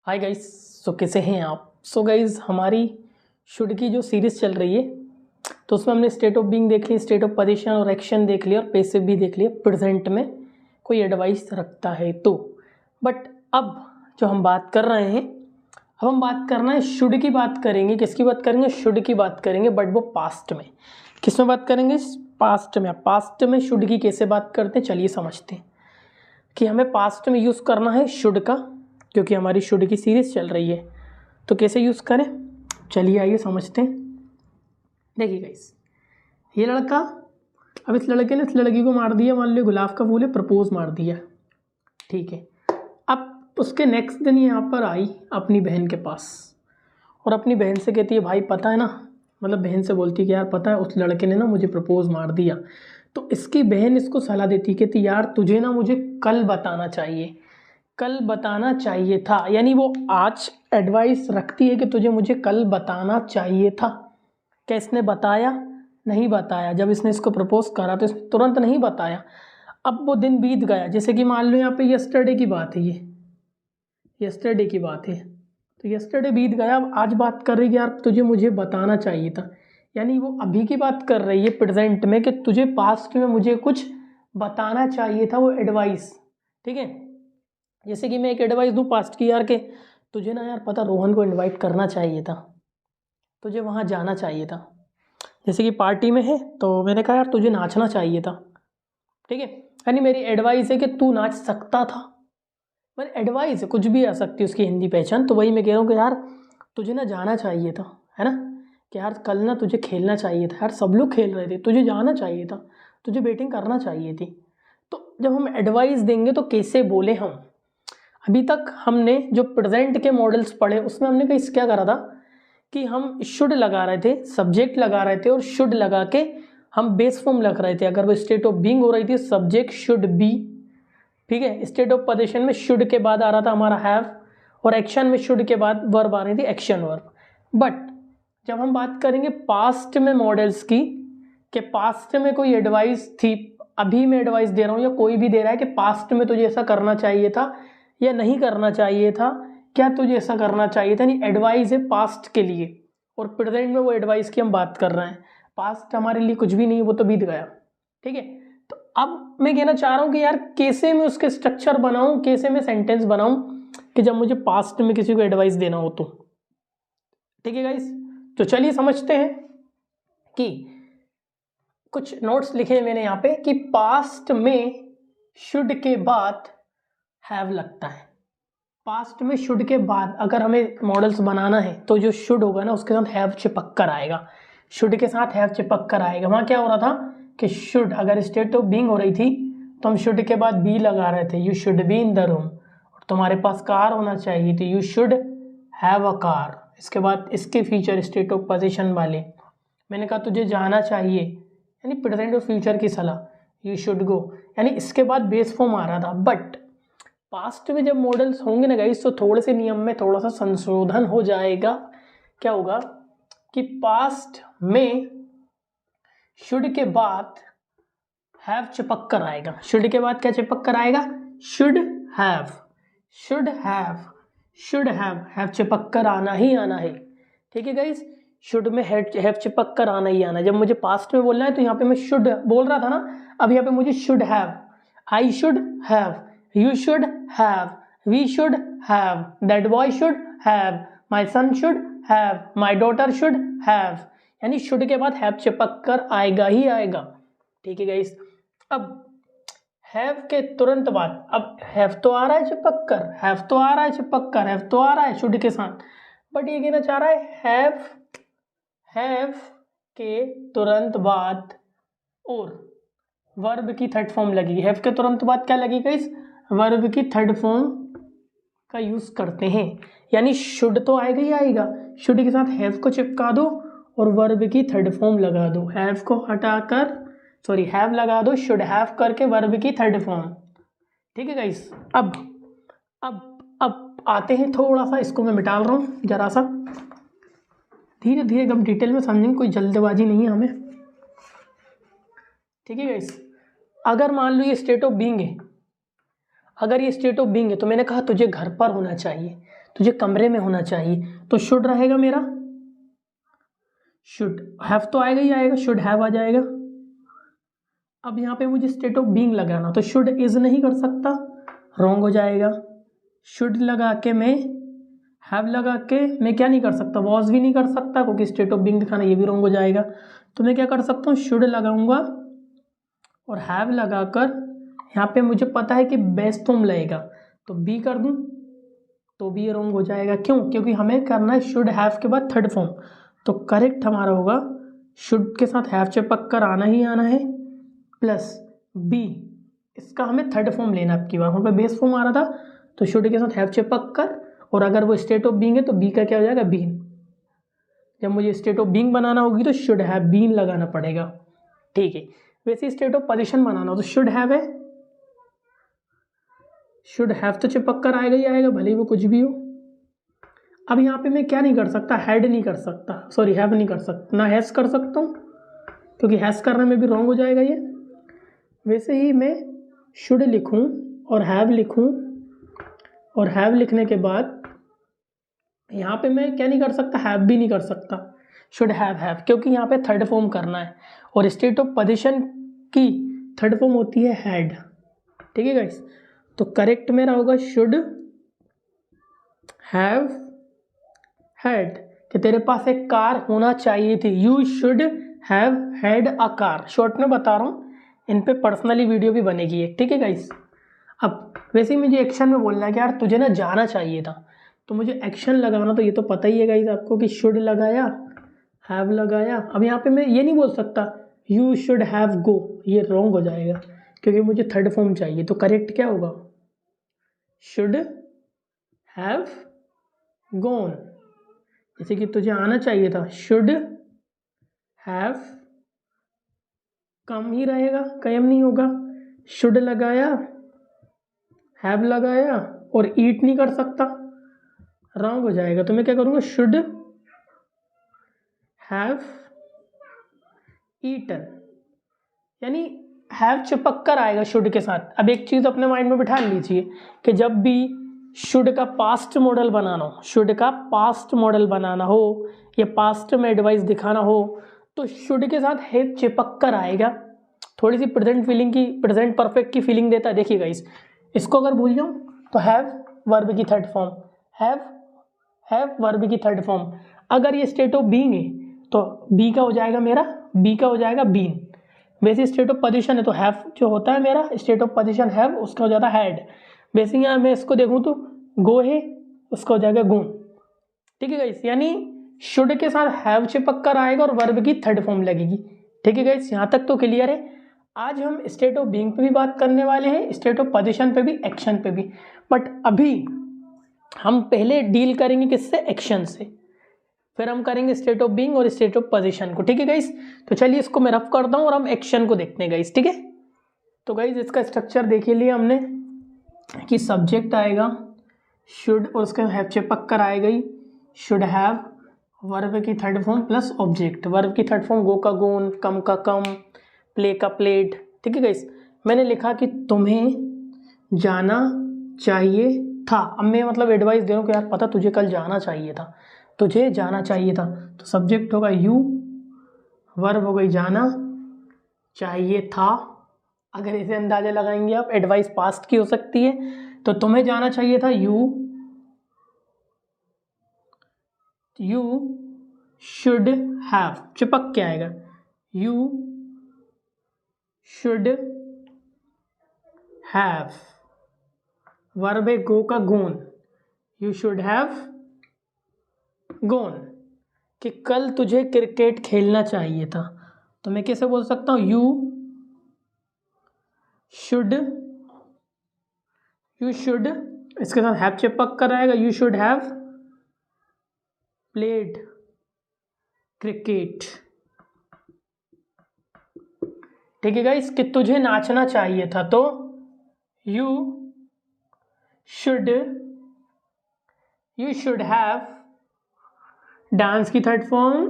Hi guys. सो कैसे हैं आप? सो गाइस हमारी शुड की जो सीरीज़ चल रही है तो उसमें हमने स्टेट ऑफ बीइंग देख ली, स्टेट ऑफ पोजीशन और एक्शन देख लिया और पैसिव भी देख लिया। प्रेजेंट में कोई एडवाइस रखता है तो बट अब जो हम बात कर रहे हैं, अब हम बात करना है शुड की बात करेंगे। किसकी बात करेंगे? शुड की बात करेंगे, बट वो पास्ट में। किस में बात करेंगे? पास्ट में। पास्ट में शुड की कैसे बात करते हैं, चलिए समझते हैं कि हमें पास्ट में यूज़ करना है शुड का, क्योंकि हमारी शुड की सीरीज़ चल रही है। तो कैसे यूज़ करें, चलिए आइए समझते हैं। देखिए गाइस, ये लड़का, अब इस लड़के ने इस लड़की को मार दिया, मान लो गुलाब का फूल है, प्रपोज मार दिया, ठीक है। अब उसके नेक्स्ट दिन यहाँ पर आई अपनी बहन के पास और अपनी बहन से कहती है, भाई पता है ना, मतलब बहन से बोलती है कि यार पता है उस लड़के ने ना मुझे प्रपोज मार दिया। तो इसकी बहन इसको सलाह देती है, कहती यार तुझे ना मुझे कल बताना चाहिए, कल बताना चाहिए था। यानी वो आज एडवाइस रखती है कि तुझे मुझे कल बताना चाहिए था। क्या इसने बताया? नहीं बताया। जब इसने इसको प्रपोज करा तो इसने तुरंत नहीं बताया। अब वो दिन बीत गया, जैसे कि मान लो यहाँ पे यस्टरडे की बात है, ये यस्टरडे की बात है, तो यस्टरडे बीत गया। अब आज बात कर रही है कि यार तुझे मुझे बताना चाहिए था। यानी वो अभी की बात कर रही है प्रेजेंट में कि तुझे पास्ट में मुझे कुछ बताना चाहिए था, वो एडवाइस, ठीक है। जैसे कि मैं एक एडवाइस दूँ पास्ट की, यार के तुझे ना यार पता रोहन को इनवाइट करना चाहिए था, तुझे वहाँ जाना चाहिए था। जैसे कि पार्टी में है तो मैंने कहा यार तुझे नाचना चाहिए था, ठीक है। यानी मेरी एडवाइस है कि तू नाच सकता था। मतलब एडवाइस है, कुछ भी आ सकती है उसकी हिंदी पहचान। तो वही मैं कह रहा हूँ कि यार तुझे ना जाना चाहिए था, है ना, कि यार कल ना तुझे खेलना चाहिए था, यार सब लोग खेल रहे थे, तुझे जाना चाहिए था, तुझे बैटिंग करना चाहिए थी। तो जब हम एडवाइस देंगे तो कैसे बोले हम? अभी तक हमने जो प्रेजेंट के मॉडल्स पढ़े उसमें हमने कहीं क्या करा था कि हम शुड लगा रहे थे, सब्जेक्ट लगा रहे थे और शुड लगा के हम बेस फॉर्म लग रहे थे। अगर वो स्टेट ऑफ बीइंग हो रही थी, सब्जेक्ट शुड बी, ठीक है। स्टेट ऑफ पोजीशन में शुड के बाद आ रहा था हमारा हैव, और एक्शन में शुड के बाद वर्ब आ रही थी एक्शन वर्ब। बट जब हम बात करेंगे पास्ट में मॉडल्स की, कि पास्ट में कोई एडवाइस थी, अभी मैं एडवाइस दे रहा हूँ या कोई भी दे रहा है कि पास्ट में तुझे ऐसा करना चाहिए था या नहीं करना चाहिए था, क्या तुझे ऐसा करना चाहिए था, यानी एडवाइस है पास्ट के लिए। और प्रेजेंट में वो एडवाइस की हम बात कर रहे हैं। पास्ट हमारे लिए कुछ भी नहीं, वो तो बीत गया, ठीक है। तो अब मैं कहना चाह रहा हूँ कि यार कैसे मैं उसके स्ट्रक्चर बनाऊं, कैसे मैं सेंटेंस बनाऊं कि जब मुझे पास्ट में किसी को एडवाइस देना हो तो, ठीक है गाइस। तो चलिए समझते हैं कि कुछ नोट्स लिखे हैं मैंने यहाँ पे कि पास्ट में शुड के बाद हैव लगता है। पास्ट में शुड के बाद अगर हमें मॉडल्स बनाना है तो जो शुड होगा ना उसके साथ हैव चिपक कर आएगा, शुड के साथ हैव चिपक कर आएगा। वहाँ क्या हो रहा था कि शुड अगर स्टेट ऑफ बीइंग हो रही थी तो हम शुड के बाद बी लगा रहे थे, you should be in the room, और तुम्हारे पास कार होना चाहिए थी, you should have a car. इसके बाद इसके फीचर स्टेट ऑफ पोजीशन वाले, मैंने कहा तुझे जाना चाहिए, यानी प्रेजेंट और फ्यूचर की सलाह, यू शुड गो, यानी इसके बाद बेस फॉर्म आ रहा था। बट पास्ट में जब मॉडल्स होंगे ना गाइस तो थोड़े से नियम में थोड़ा सा संशोधन हो जाएगा। क्या होगा कि पास्ट में शुड के बाद हैव चिपक कर आएगा। शुड के बाद क्या चिपक कर आएगा? Should have, should have, should have चिपक कर आना ही आना है, ठीक है गाइस। शुड में हैव चिपक कर आना ही आना। जब मुझे पास्ट में बोलना है तो यहाँ पे मैं शुड बोल रहा था ना, अब यहाँ पे मुझे should have, I should have, you should have, we should have, that boy should have, my son should have, my daughter should have, यानी should के बाद have चिपक कर आएगा ही आएगा, ठीक है गाइस। अब have के तुरंत बाद अब have तो आ रहा है चिपक कर, have तो आ रहा है चिपक कर, have तो आ रहा है should के साथ, बट ये कहना चाह रहा है have के तुरंत बाद और वर्ब की थर्ड फॉर्म लगेगी। हैव के तुरंत बाद क्या लगेगा? इस वर्ब की थर्ड फॉर्म का यूज करते हैं, यानी शुड तो आएगा ही आएगा, शुड के साथ हैव को चिपका दो और वर्ब की थर्ड फॉर्म लगा दो। हैव को हटाकर सॉरी हैव लगा दो, शुड हैव करके वर्ब की थर्ड फॉर्म, ठीक है गाइस। अब आते हैं, थोड़ा सा इसको मैं मिटा रहा हूँ जरा सा, धीरे धीरे एकदम डिटेल में समझेंगे, कोई जल्दबाजी नहीं है हमें, ठीक है गाइस। अगर मान लो ये स्टेट ऑफ बीइंग है, अगर ये स्टेट ऑफ बीइंग है तो मैंने कहा तुझे घर पर होना चाहिए, तुझे कमरे में होना चाहिए, तो शुड रहेगा मेरा, शुड हैव तो आएगा ही आएगा, शुड हैव आ जाएगा। अब यहाँ पे मुझे स्टेट ऑफ बीइंग लगाना, तो शुड इज नहीं कर सकता, रॉन्ग हो जाएगा। शुड लगा के मैं, हैव लगा के मैं क्या नहीं कर सकता, वॉज भी नहीं कर सकता, क्योंकि स्टेट ऑफ बीइंग दिखाना ये भी रॉन्ग हो जाएगा। तो मैं क्या कर सकता हूँ, शुड लगाऊंगा और हैव लगाकर यहाँ पे मुझे पता है कि बेस्ट फॉर्म लगेगा, तो बी कर दूँ तो भी ये रॉन्ग हो जाएगा। क्यों? क्योंकि हमें करना है शुड हैव के बाद थर्ड फॉर्म, तो करेक्ट हमारा होगा शुड के साथ हैव चिपक कर आना ही आना है, प्लस बी, इसका हमें थर्ड फॉर्म लेना। आपकी बार वहाँ पे बेस फॉर्म आ रहा था, तो शुड के साथ हैव चिपक कर, और अगर वो स्टेट ऑफ बीइंग है तो बी का क्या हो जाएगा, बीन। जब मुझे स्टेट ऑफ बीइंग बनाना होगी तो शुड हैव बीन लगाना पड़ेगा, ठीक है। वैसे स्टेट ऑफ पोजीशन बनाना हो तो शुड हैव है, शुड हैव तो चिपक कर आएगा ही आएगा, भले ही वो कुछ भी हो। अब यहाँ पे मैं क्या नहीं कर सकता, हैड नहीं कर सकता, सॉरी हैव नहीं कर सकता, ना हैज कर सकता हूँ, क्योंकि हैज करने में भी रॉन्ग हो जाएगा ये। वैसे ही मैं शुड लिखूँ और हैव लिखूँ, और हैव लिखने के बाद यहाँ पे मैं क्या नहीं कर सकता, हैव भी नहीं कर सकता, शुड हैव, क्योंकि यहाँ पे थर्ड फॉर्म करना है, और स्टेट ऑफ पोजीशन की थर्ड फॉर्म होती है हैड, ठीक है गाइस। तो करेक्ट मेरा होगा शुड हैव हैड, कि तेरे पास एक कार होना चाहिए थी, you should have had a car. Short में बता रहा हूँ, इन पे पर्सनली वीडियो भी बनेगी एक, ठीक है गाइस। अब वैसे ही मुझे एक्शन में बोलना है कि यार तुझे ना जाना चाहिए था, तो मुझे एक्शन लगाना, तो ये तो पता ही है गाइस आपको कि शुड लगाया, हैव लगाया। अब यहाँ पे मैं ये नहीं बोल सकता यू शुड हैव गो, ये रॉन्ग हो जाएगा, क्योंकि मुझे थर्ड फॉर्म चाहिए। तो करेक्ट क्या होगा, शुड हैव गॉन, जैसे कि तुझे आना चाहिए था, शुड हैव कम ही रहेगा, कम नहीं होगा। शुड लगाया, हैव लगाया, और ईट नहीं कर सकता, रॉन्ग हो जाएगा। तो मैं क्या करूँगा, शुड हैव ईटन, यानी हैव चिपक कर आएगा शुड के साथ। अब एक चीज़ अपने माइंड में बिठा लीजिए कि जब भी शुड का पास्ट मॉडल बनाना हो, शुड का पास्ट मॉडल बनाना हो या पास्ट में एडवाइस दिखाना हो, तो शुड के साथ हैव चिपक कर आएगा, थोड़ी सी प्रेजेंट फीलिंग की, प्रेजेंट परफेक्ट की फीलिंग देता है। देखिएगा इसको अगर भूल जाऊँ तो हैव वर्ब की थर्ड फॉर्म, हैव वर्ब की थर्ड फॉर्म। अगर ये स्टेट ऑफ बीइंग है तो बी का हो जाएगा मेरा, बी का हो जाएगा बीन। वैसे स्टेट ऑफ पोजीशन है तो हैव जो होता है मेरा स्टेट ऑफ पोजीशन हैव, उसका हो जाता है हैड। वैसे यहाँ मैं इसको देखूँ तो गो है, उसका हो जाएगा गोन, ठीक है गाइस। यानी शुड के साथ हैव चिपक कर आएगा और वर्ब की थर्ड फॉर्म लगेगी, ठीक है गाइस। यहाँ तक तो क्लियर है। आज हम स्टेट ऑफ बीइंग पे भी बात करने वाले हैं, स्टेट ऑफ पोजीशन पे भी, एक्शन पे भी, बट अभी हम पहले डील करेंगे किससे, एक्शन से, फिर हम करेंगे स्टेट ऑफ बीइंग और स्टेट ऑफ पोजीशन को, ठीक है गाइस। तो चलिए इसको मैं रफ करता हूँ और हम एक्शन को देखते हैं गाइस, ठीक है। तो गाइस इसका स्ट्रक्चर देख लिया हमने कि सब्जेक्ट आएगा शुड और उसके हैव चिपक कर आएगा ही, शुड हैव, वर्ब की third form plus object, verb की थर्ड फॉर्म गो का गोन, कम का कम, प्ले का प्लेड, ठीक है गाइस। मैंने लिखा कि तुम्हें जाना चाहिए था, अब मैं मतलब एडवाइस दे रहा हूँ कि यार पता तुझे कल जाना चाहिए था, तुझे जाना चाहिए था, तो सब्जेक्ट होगा यू, वर्ब हो गई जाना, चाहिए था, अगर इसे अंदाजा लगाएंगे आप एडवाइस पास्ट की हो सकती है, तो तुम्हें जाना चाहिए था, यू शुड हैव, चिपक के आएगा, यू शुड हैव, वर्ब है गो का गोन, यू शुड हैव गोन, कि कल तुझे क्रिकेट खेलना चाहिए था। तो मैं कैसे बोल सकता हूँ, यू शुड इसके साथ हैव चिपक कर आएगा, you should have played cricket, ठीक है गाइस। कि तुझे नाचना चाहिए था, तो यू शुड हैव डांस की थर्ड फॉर्म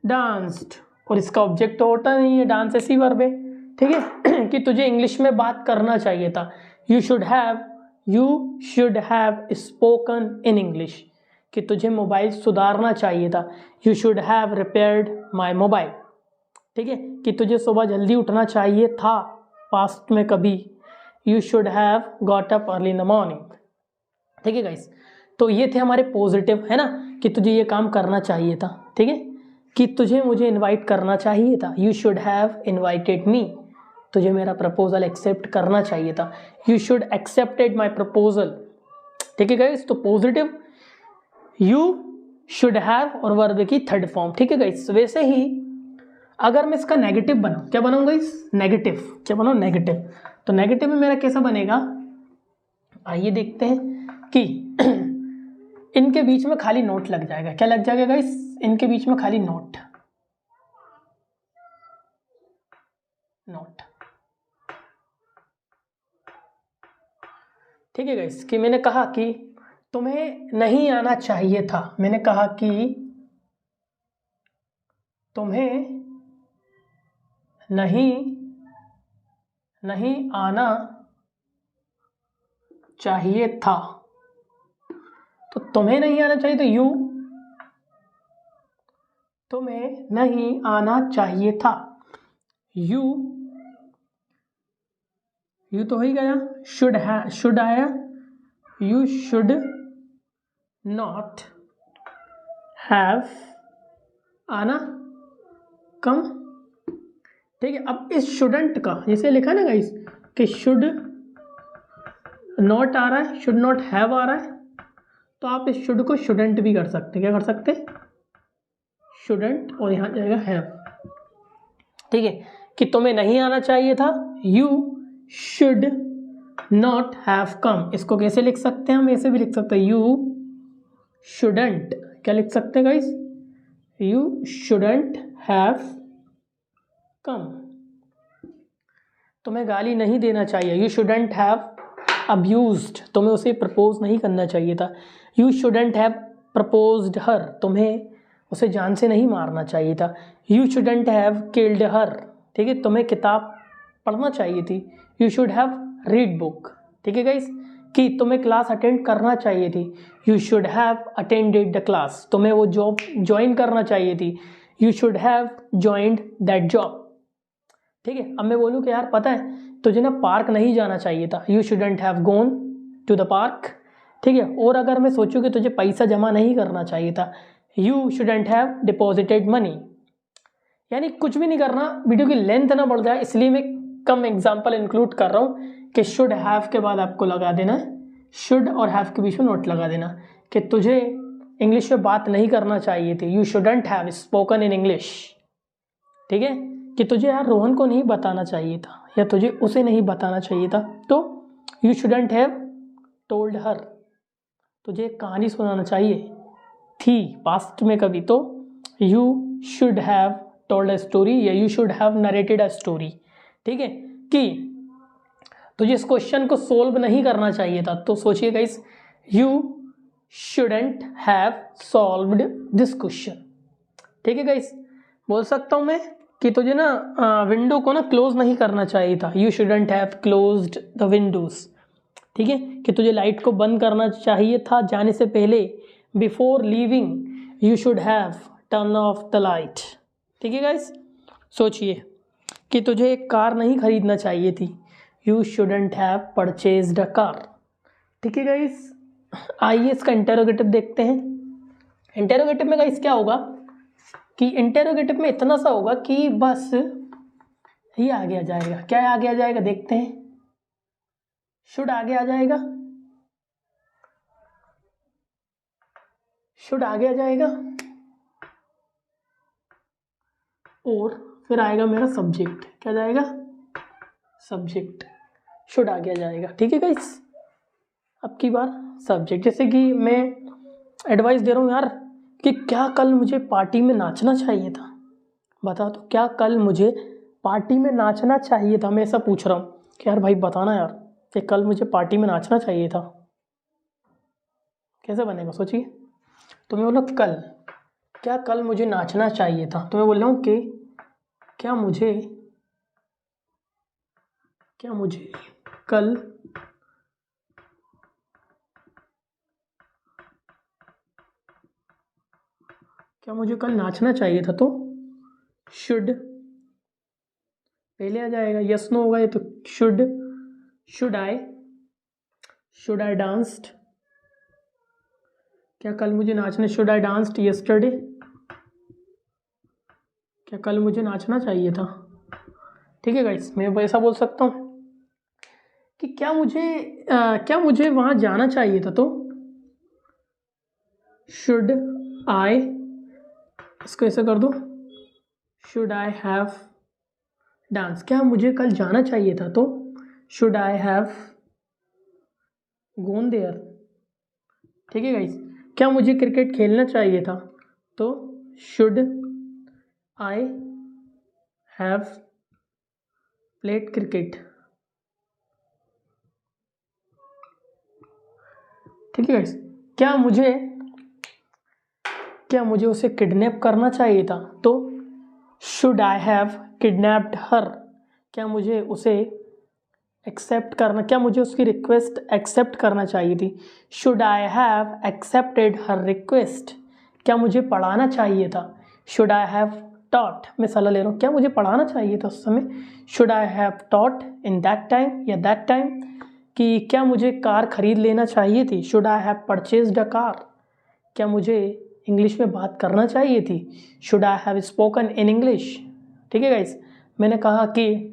डांस्ड, और इसका ऑब्जेक्ट तो होता नहीं है, डांस ऐसी वर्ब है, ठीक है। कि तुझे इंग्लिश में बात करना चाहिए था, you should have you should have spoken in English, कि तुझे मोबाइल सुधारना चाहिए था। You should have repaired my mobile, ठीक है, कि तुझे सुबह जल्दी उठना चाहिए था पास्ट में कभी। You should have got up early in the morning, ठीक है गाइस। तो ये थे हमारे पॉजिटिव, है ना, कि तुझे ये काम करना चाहिए था, ठीक है, कि तुझे मुझे इनवाइट करना चाहिए था। You should have invited me, तुझे मेरा प्रपोजल एक्सेप्ट करना चाहिए था। You should accepted my proposal, ठीक है गाइस। तो पॉजिटिव यू शुड हैव और वर्ब की थर्ड फॉर्म, ठीक है गाइस। वैसे ही अगर मैं इसका नेगेटिव बनाऊं, क्या बनाऊं गाइस, नेगेटिव, क्या बनाऊं, नेगेटिव। तो नेगेटिव में मेरा कैसा बनेगा, आइए देखते हैं कि इनके बीच में खाली नोट लग जाएगा। क्या लग जाएगा गाइस, इनके बीच में खाली नोट, नोट, ठीक है गाइस। कि मैंने कहा कि तुम्हें नहीं आना चाहिए था, मैंने कहा कि तुम्हें नहीं आना चाहिए था। तो तुम्हें नहीं आना चाहिए तो यू, तुम्हें नहीं आना चाहिए था। यू तो हो ही गया, शुड आया, यू शुड नॉट हैव आना कम, ठीक है। अब इस शुडंट का जैसे लिखा ना गाइस कि शुड नॉट आ रहा है, शुड नॉट हैव आ रहा है, तो आप इस शुड को शुडंट भी कर सकते हैं। क्या कर सकते हैं, शुडंट, और यहाँ जाएगा हैव, ठीक है, कि तुम्हें नहीं आना चाहिए था। You should not have come, इसको कैसे लिख सकते हैं हम, ऐसे भी लिख सकते हैं, यू शुडंट, क्या लिख सकते हैं guys, you shouldn't have come, तुम्हें गाली नहीं देना चाहिए। यू शुडंट हैव अब्यूज्ड, तुम्हें उसे प्रपोज नहीं करना चाहिए था। यू शुडंट हैव प्रपोज्ड हर, तुम्हें उसे जान से नहीं मारना चाहिए था। You shouldn't have killed her, ठीक है, तुम्हें किताब पढ़ना चाहिए थी। You should have read book, ठीक है गाइस, कि तुम्हें क्लास अटेंड करना चाहिए थी। You should have attended the class, तुम्हें वो जॉब ज्वाइन करना चाहिए थी। You should have joined that job, ठीक है। अब मैं बोलूँ कि यार पता है तुझे ना पार्क नहीं जाना चाहिए था। You shouldn't have gone to the park, ठीक है। और अगर मैं सोचूं कि तुझे पैसा जमा नहीं करना चाहिए था, you shouldn't have deposited money. यानी कुछ भी नहीं करना, वीडियो की लेंथ ना बढ़ जाए, इसलिए मैं कम एग्जाम्पल इंक्लूड कर रहा हूँ कि शुड हैव के बाद आपको लगा देना है, शुड और हैव के बीच में नोट लगा देना कि तुझे इंग्लिश में बात नहीं करना चाहिए थी। You shouldn't have spoken in English, ठीक है, कि तुझे यार रोहन को नहीं बताना चाहिए था या तुझे उसे नहीं बताना चाहिए था। तो you shouldn't have told her, तुझे एक कहानी सुनाना चाहिए थी पास्ट में कभी, तो you should have told a story या you should have narrated a story, ठीक है। कि तुझे इस क्वेश्चन को सोल्व नहीं करना चाहिए था, तो सोचिए guys, you shouldn't have solved this question, ठीक है गाइस। बोल सकता हूँ मैं कि तुझे ना विंडो को ना क्लोज नहीं करना चाहिए था। You shouldn't have closed the Windows, ठीक है, कि तुझे लाइट को बंद करना चाहिए था जाने से पहले। Before leaving you should have turn off the light, ठीक है गाइस। सोचिए कि तुझे एक कार नहीं खरीदना चाहिए थी। You shouldn't have purchased a car, ठीक है गाइस। आइए इसका इंटेरोगेटिव देखते हैं। इंटेरोगेटिव में गाइस क्या होगा कि इंटेरोगेटिव में इतना सा होगा कि बस ये आगे आ जाएगा। क्या आगे आ जाएगा देखते हैं, शुड आगे आ जाएगा, शुड आगे आ जाएगा, और फिर आएगा मेरा सब्जेक्ट। क्या जाएगा, सब्जेक्ट, शुड आगे आ जाएगा, ठीक है गाइस। अब की बार सब्जेक्ट, जैसे कि मैं एडवाइस दे रहा हूँ यार कि क्या कल मुझे पार्टी में नाचना चाहिए था, बता तो क्या कल मुझे पार्टी में नाचना चाहिए था। मैं ऐसा पूछ रहा हूँ कि यार भाई बताना यार कि कल मुझे पार्टी में नाचना चाहिए था, कैसे बनेगा सोचिए। तो मैं बोला कल, क्या कल मुझे नाचना चाहिए था, तो मैं बोल रहा हूँ कि क्या मुझे कल क्या मुझे कल नाचना चाहिए था, तो शुड पहले आ जाएगा, यस नो होगा ये तो शुड आई डांस्ड, क्या कल मुझे नाचना, शुड आई डांस्ड यस्टरडे, क्या कल मुझे नाचना चाहिए था। ठीक है गाइस, मैं ऐसा बोल सकता हूँ कि क्या मुझे वहाँ जाना चाहिए था, तो शुड आई, इसको ऐसे कर दो, शुड आई हैव डांस, क्या मुझे कल जाना चाहिए था, तो should I have gone there. ठीक है गाइस, क्या मुझे क्रिकेट खेलना चाहिए था, तो should I have played cricket. ठीक है गाइस, क्या मुझे उसे किडनैप करना चाहिए था, तो शुड आई हैव किडनैप्ड हर, क्या मुझे उसे एक्सेप्ट करना, क्या मुझे उसकी रिक्वेस्ट एक्सेप्ट करना चाहिए थी, should I have accepted her request, क्या मुझे पढ़ाना चाहिए था, शुड आई हैव टॉट, मैं सलाह ले रहा हूँ, क्या मुझे पढ़ाना चाहिए था उस समय, should I have taught in that time या दैट टाइम, कि क्या मुझे कार खरीद लेना चाहिए थी, should I have purchased a car, क्या मुझे इंग्लिश में बात करना चाहिए थी, should I have spoken in English. ठीक है गाइस, मैंने कहा कि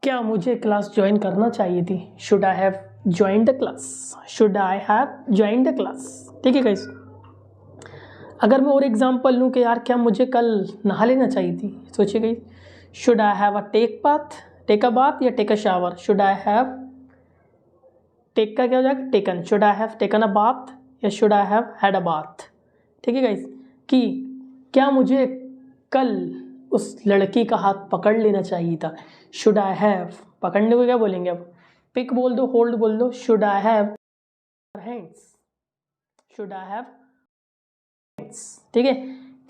क्या मुझे क्लास ज्वाइन करना चाहिए थी, should I have join the class, should I have join the class. ठीक है गाइस, अगर मैं और एग्जांपल लूँ कि यार क्या मुझे कल नहा लेना चाहिए थी, सोचिए guys, should I have take a bath या take a shower, should I have take का क्या हो जाएगा, taken, should I have taken a bath या should I have had a bath. ठीक है गाइस, कि क्या मुझे कल उस लड़की का हाथ पकड़ लेना चाहिए था, शुड आई हैव, पकड़ने को क्या बोलेंगे अब, पिक बोल दो, होल्ड बोल दो, should I have hands, should I have hands. ठीक है,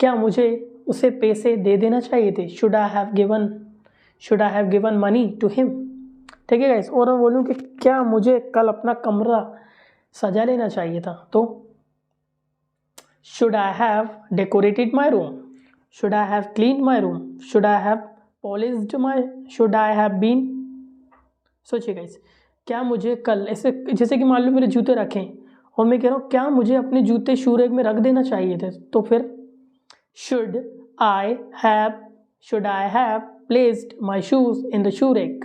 क्या मुझे उसे पैसे दे देना चाहिए थे, should I have given money to him. ठीक है गाइस, और मैं बोलूँ कि क्या मुझे कल अपना कमरा सजा लेना चाहिए था, तो should I have decorated my room, should I have clean my room, should I have polished my, should I have been. सोचिए गाइस, क्या मुझे कल ऐसे, जैसे कि मान लो मेरे जूते रखें और मैं कह रहा हूँ क्या मुझे अपने जूते शू रैक में रख देना चाहिए थे, तो फिर should I have placed my shoes in the shoe rack.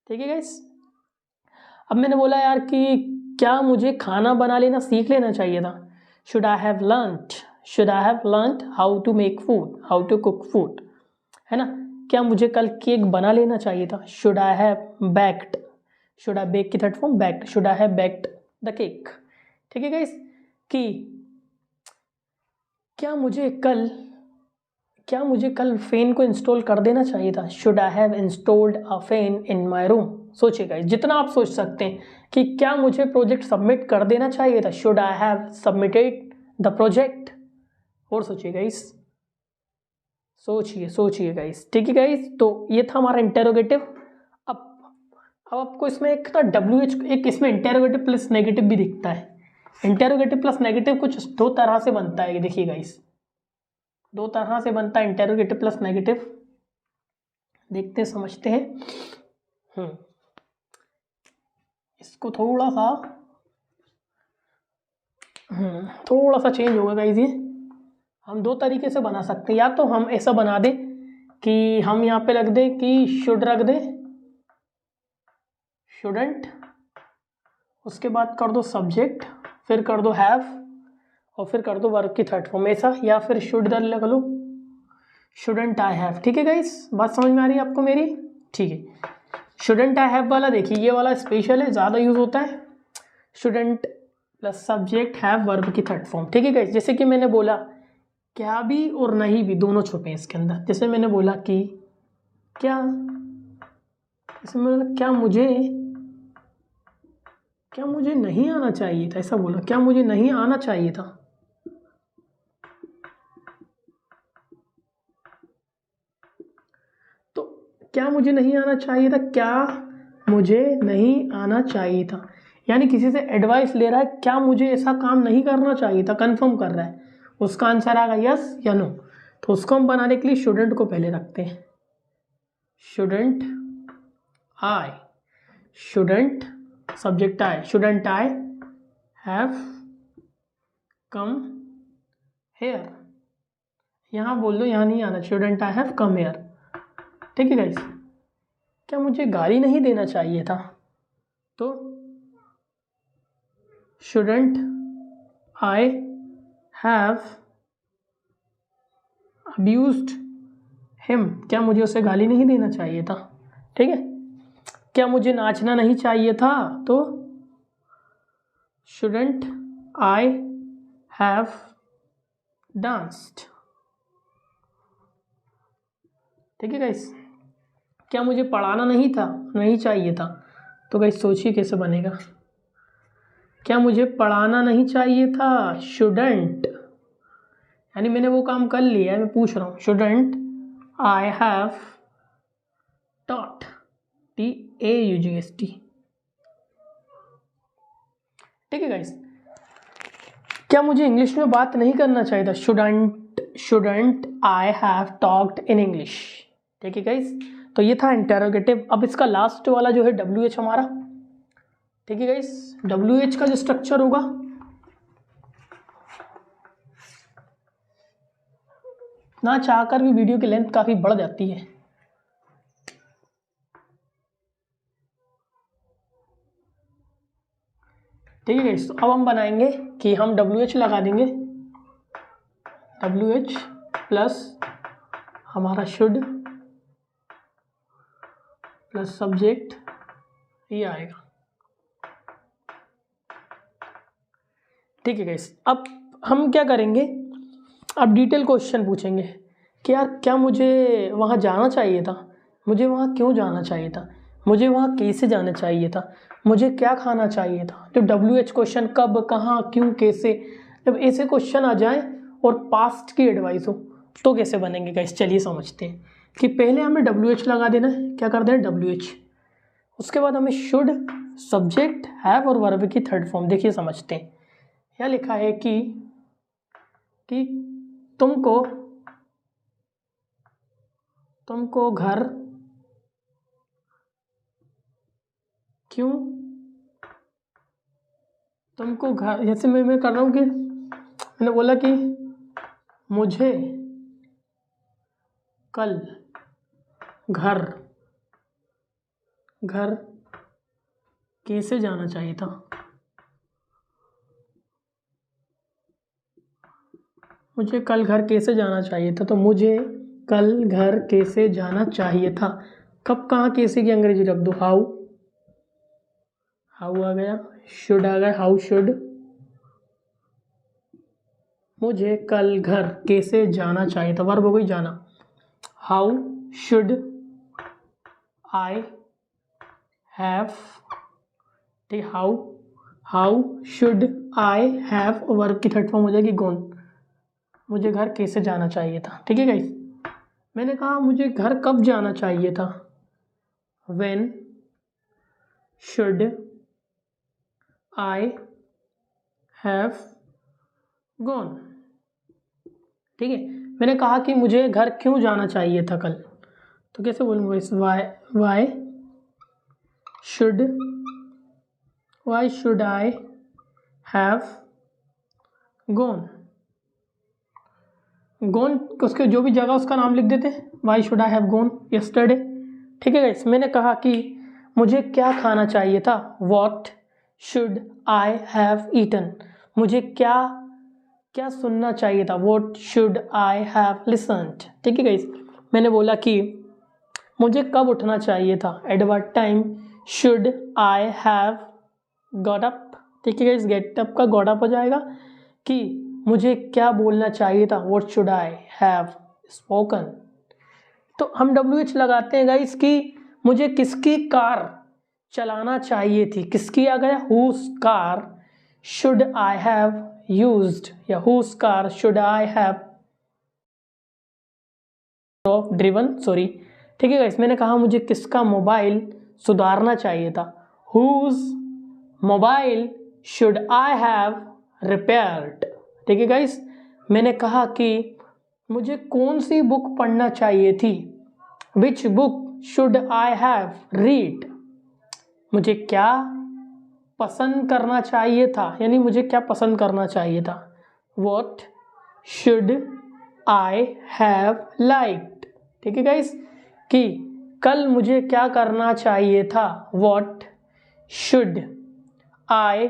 ठीक है गाइस, अब मैंने बोला यार कि क्या मुझे खाना बना लेना सीख लेना चाहिए था, should I have learned how to make food, how to cook food, है ना। क्या मुझे कल केक बना लेना चाहिए था, should I have baked, should I bake की third form baked, should I have baked the cake. ठीक है गाइस, कि क्या मुझे कल फैन को इंस्टॉल कर देना चाहिए था, should I have installed a fan in my room. सोचिए गाइस, जितना आप सोच सकते हैं कि क्या मुझे प्रोजेक्ट सबमिट कर देना चाहिए था, should I have submitted the project. और सोचिए गाइस, सोचिए गाइस। ठीक है गाइस, तो ये था हमारा इंटेरोगेटिव। अब आपको इसमें एक था WH, एक इसमें इंटेरोगेटिव प्लस नेगेटिव भी दिखता है। इंटेरोगेटिव प्लस नेगेटिव कुछ दो तरह से बनता है, देखिए गाइस, दो तरह से बनता है इंटेरोगेटिव प्लस नेगेटिव। देखते समझते हैं। इसको थोड़ा सा चेंज होगा गाइस। ये हम दो तरीके से बना सकते हैं, या तो हम ऐसा बना दें कि हम यहाँ पे रख दें कि शुड रख दें, शुडंट, उसके बाद कर दो सब्जेक्ट, फिर कर दो हैव, और फिर कर दो वर्ब की थर्ड फॉर्म, ऐसा, या फिर शुड लग लो, शुडंट आई हैव। ठीक है गाइस, बात समझ में आ रही है आपको मेरी? ठीक है, शुडंट आई हैव वाला देखिए, ये वाला स्पेशल है, ज़्यादा यूज होता है, shouldn't plus subject have verb की थर्ड फॉर्म। ठीक है गाइस, जैसे कि मैंने बोला क्या भी और नहीं भी दोनों छुपे हैं इसके अंदर। जैसे मैंने बोला कि क्या मुझे नहीं आना चाहिए था, ऐसा बोला, क्या मुझे नहीं आना चाहिए था। तो क्या मुझे नहीं आना चाहिए था, क्या मुझे नहीं आना चाहिए था, यानी किसी से एडवाइस ले रहा है, क्या मुझे ऐसा काम नहीं करना चाहिए था, कंफर्म कर रहा है। उसका आंसर आएगा यस या नो। तो उसको हम बनाने के लिए शुडेंट को पहले रखते हैं। Shouldn't I, shouldn't subject I, shouldn't I have come here. यहाँ बोल दो, यहाँ नहीं आना, shouldn't I have come here. ठीक है गाइस, क्या मुझे गाली नहीं देना चाहिए था? तो shouldn't I have abused him, क्या मुझे उसे गाली नहीं देना चाहिए था? ठीक है। क्या मुझे नाचना नहीं चाहिए था? तो शुडेंट आई हैव डांस्ड। ठीक है गाइस। क्या मुझे पढ़ाना नहीं चाहिए था? तो गाइस सोचिए कैसे बनेगा। क्या मुझे पढ़ाना नहीं चाहिए था? शुडेंट, यानी मैंने वो काम कर लिया है, मैं पूछ रहा हूँ। Shouldn't I have taught, TAUGST। ठीक है गाइस। क्या मुझे इंग्लिश में बात नहीं करना चाहिए था? Shouldn't I have talked in English. ठीक है गाइस, तो ये था इंटरोगेटिव। अब इसका लास्ट वाला जो है WH हमारा। ठीक है गाइस, WH का जो स्ट्रक्चर होगा, ना चाहकर भी वीडियो की लेंथ काफी बढ़ जाती है। ठीक है गाइस, तो अब हम बनाएंगे कि हम WH लगा देंगे, WH प्लस हमारा शुड प्लस सब्जेक्ट, ये आएगा। ठीक है गाइस, अब हम क्या करेंगे, अब डिटेल क्वेश्चन पूछेंगे कि यार क्या मुझे वहाँ जाना चाहिए था, मुझे वहाँ क्यों जाना चाहिए था, मुझे वहाँ कैसे जाना चाहिए था, मुझे क्या खाना चाहिए था। तो WH क्वेश्चन कब, कहाँ, क्यों, कैसे, जब ऐसे क्वेश्चन आ जाए और पास्ट की एडवाइस हो तो कैसे बनेंगे गाइस, चलिए समझते हैं। कि पहले हमें WH लगा देना है, क्या कर दें WH, उसके बाद हमें शुड, सब्जेक्ट, हैव और वर्ब की थर्ड फॉर्म। देखिए समझते हैं, क्या लिखा है कि तुमको घर क्यों, तुमको घर, जैसे मैं कर रहा हूँ कि मैंने बोला कि मुझे कल घर कैसे जाना चाहिए था, मुझे कल घर कैसे जाना चाहिए था। तो मुझे कल घर कैसे जाना चाहिए था, कब, कहाँ, कैसे की अंग्रेजी रख दो, हाउ आ गया, शुड आ गया, हाउ शुड, मुझे कल घर कैसे जाना चाहिए था, वर्ब हो गई जाना, हाउ शुड आई हैव, ठीक, how should I have, verb की थर्ड फॉर्म हो जाएगी गोन, मुझे घर कैसे जाना चाहिए था। ठीक है गाइस, मैंने कहा मुझे घर कब जाना चाहिए था, when should I have gone. ठीक है, मैंने कहा कि मुझे घर क्यों जाना चाहिए था कल, तो कैसे बोलूँगा इस, why should I have gone. Gone, उसके जो भी जगह उसका नाम लिख देते, why should I have gone yesterday. ठीक है गाइस, मैंने कहा कि मुझे क्या खाना चाहिए था, what should I have eaten, मुझे क्या सुनना चाहिए था, what should I have listened. ठीक है गाइस, मैंने बोला कि मुझे कब उठना चाहिए था, at what time should I have got up. ठीक है गाइस, गेट अप का गॉट अप हो जाएगा। कि मुझे क्या बोलना चाहिए था, what should I have spoken. तो हम WH लगाते हैं गाइस कि मुझे किसकी कार चलाना चाहिए थी, किसकी आ गया, whose car should I have used, या whose car should I have driven, sorry. ठीक है गाइस, मैंने कहा मुझे किसका मोबाइल सुधारना चाहिए था, whose mobile should I have repaired. ठीक है गाइस, मैंने कहा कि मुझे कौन सी बुक पढ़ना चाहिए थी, which book should I have read, मुझे क्या पसंद करना चाहिए था, यानी मुझे क्या पसंद करना चाहिए था, what should I have liked. ठीक है गाइस, कि कल मुझे क्या करना चाहिए था, what should I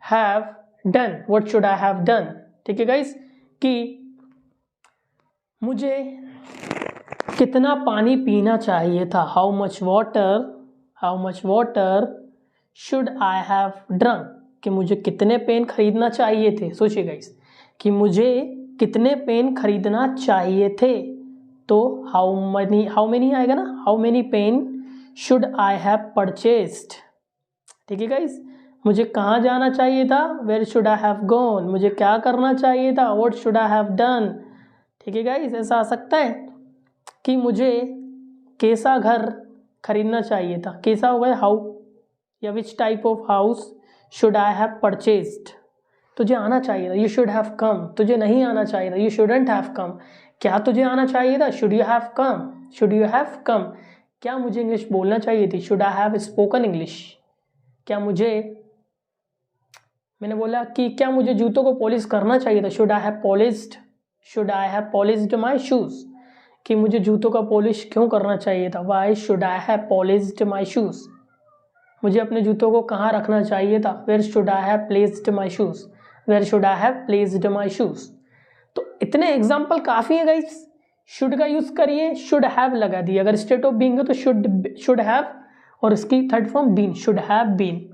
have done, what should I have done. ठीक है गाइस, कि मुझे कितना पानी पीना चाहिए था, how much water should I have drunk, कि मुझे कितने पेन खरीदना चाहिए थे। सोचिए गाइस कि मुझे कितने पेन खरीदना चाहिए थे, तो हाउ मेनी आएगा ना, how many pen should I have purchased. ठीक है गाइस, मुझे कहाँ जाना चाहिए था, where should I have gone, मुझे क्या करना चाहिए था, what should I have done. ठीक है गाइस, ऐसा आ सकता है कि मुझे कैसा घर खरीदना चाहिए था, कैसा होगा हाउ, या which type of house should I have purchased, तुझे आना चाहिए था, यू शुड हैव कम, तुझे नहीं आना चाहिए था, यू शुडंट हैव कम, क्या तुझे आना चाहिए था, should you have come, should you have come, क्या मुझे इंग्लिश बोलना चाहिए थी, should I have spoken English, क्या मैंने बोला कि क्या मुझे जूतों को पॉलिश करना चाहिए था, should I have polished my shoes, कि मुझे जूतों का पॉलिश क्यों करना चाहिए था, why should I have polished my shoes, मुझे अपने जूतों को कहाँ रखना चाहिए था, where should I have placed my shoes, where should I have placed my shoes. तो इतने एग्जाम्पल काफ़ी है गाइस, शुड का यूज़ करिए, शुड हैव लगा दिए, अगर स्टेट ऑफ बीइंग है तो शुड हैव, और इसकी third form been, should have been.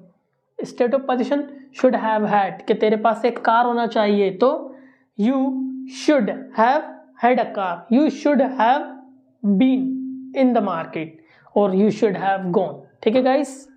State of possession should have had, कि तेरे पास एक कार होना चाहिए, तो you should have had a car, you should have been in the market, और यू शुड हैव गॉन। ठीक है गाइस।